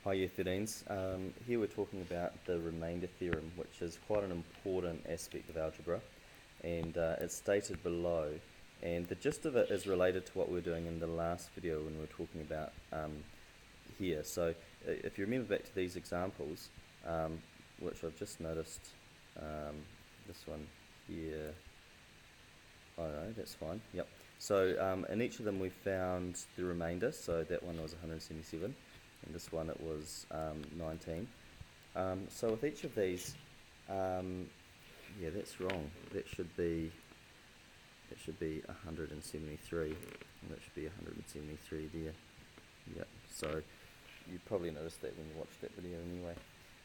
Hi Year 13s. Here we're talking about the remainder theorem, which is quite an important aspect of algebra, and it's stated below, and the gist of it is related to what we were doing in the last video when we were talking about here. So if you remember back to these examples, which I've just noticed, this one here, oh no, that's fine, yep. So in each of them we found the remainder, so that one was 177. And this one it was 19. So with each of these, yeah, that's wrong. That should be 173, and that should be 173 there. Yep. So you probably noticed that when you watched that video anyway.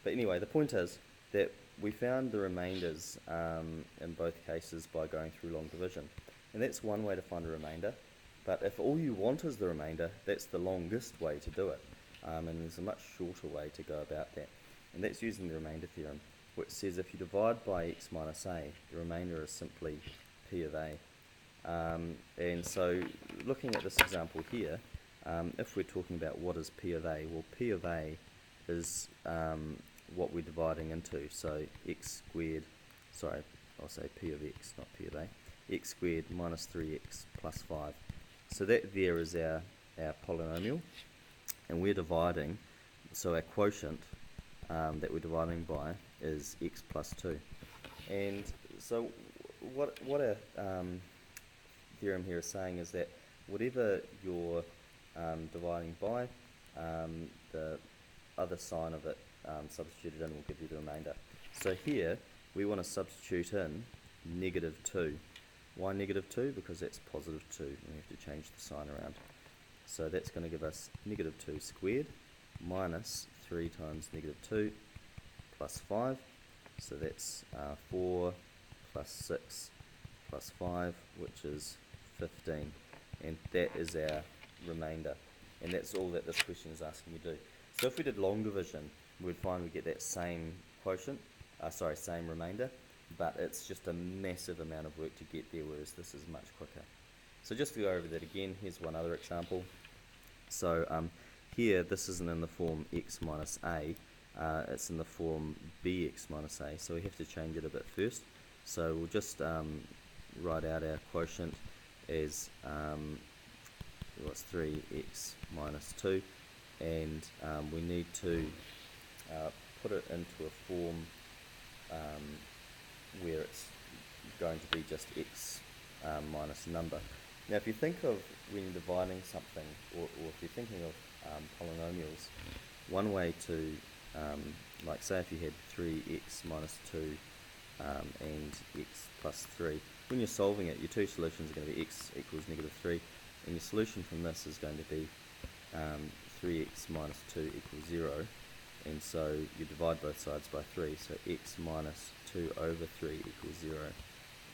But anyway, the point is that we found the remainders in both cases by going through long division, and that's one way to find a remainder. But if all you want is the remainder, that's the longest way to do it. And there's a much shorter way to go about that, and that's using the remainder theorem, which says if you divide by x minus a, the remainder is simply p of a. And so looking at this example here, if we're talking about what is p of a, well, p of a is what we're dividing into, so x squared, sorry, I'll say p of x, not p of a, x squared minus 3x plus 5. So that there is our polynomial, and we're dividing, so our quotient that we're dividing by is x plus 2. And so what our theorem here is saying is that whatever you're dividing by, the other sign of it substituted in will give you the remainder. So here we want to substitute in negative 2. Why negative 2? Because that's positive 2, and we have to change the sign around. So that's going to give us negative 2 squared minus 3 times negative 2 plus 5. So that's 4 plus 6 plus 5, which is 15. And that is our remainder. And that's all that this question is asking you to do. So if we did long division, we'd find we get that same quotient, same remainder, but it's just a massive amount of work to get there, whereas this is much quicker. So just to go over that again, here's one other example. So here, this isn't in the form x minus a, it's in the form bx minus a, so we have to change it a bit first. So we'll just write out our quotient as what's 3x minus 2, and we need to put it into a form where it's going to be just x minus a number. Now, if you think of when you're dividing something, or if you're thinking of polynomials, one way to, like say if you had 3x minus 2 and x plus 3, when you're solving it, your two solutions are going to be x equals negative 3, and your solution from this is going to be 3x minus 2 equals 0, and so you divide both sides by 3, so x minus 2 over 3 equals 0,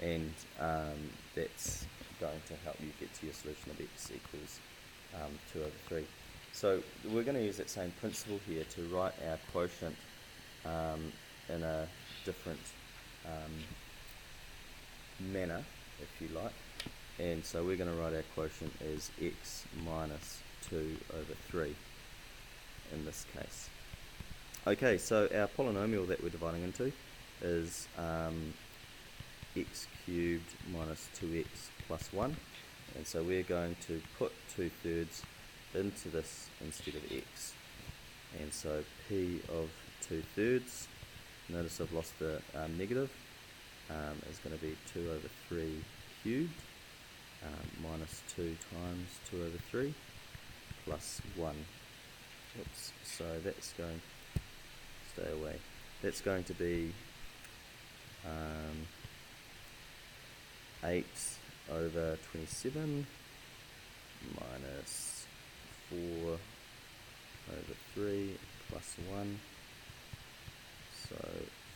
and that's going to help you get to your solution of x equals 2 over 3. So we're going to use that same principle here to write our quotient in a different manner, if you like. And so we're going to write our quotient as x minus 2 over 3 in this case. Okay, so our polynomial that we're dividing into is x cubed minus 2x plus 1, and so we're going to put 2/3 into this instead of x, and so p of 2/3, notice I've lost the negative, is going to be 2 over 3 cubed minus 2 times 2 over 3 plus 1. Oops, so that's going, stay away, that's going to be 8 over 27 minus 4 over 3 plus 1. So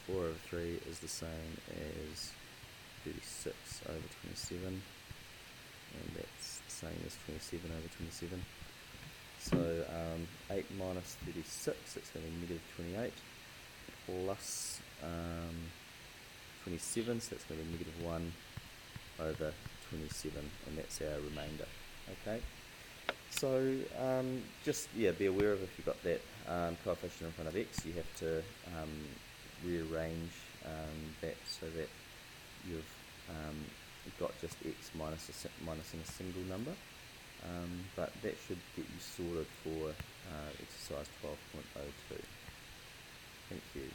4 over 3 is the same as 36 over 27, and that's the same as 27 over 27. So 8 minus 36, it's going to be negative 28, plus 27, so that's going to be negative 1 over 27, and that's our remainder. Okay, So just be aware of if you've got that coefficient in front of x, you have to rearrange that so that you've got just x minusing a single number. But that should get you sorted for exercise 12.02. Thank you.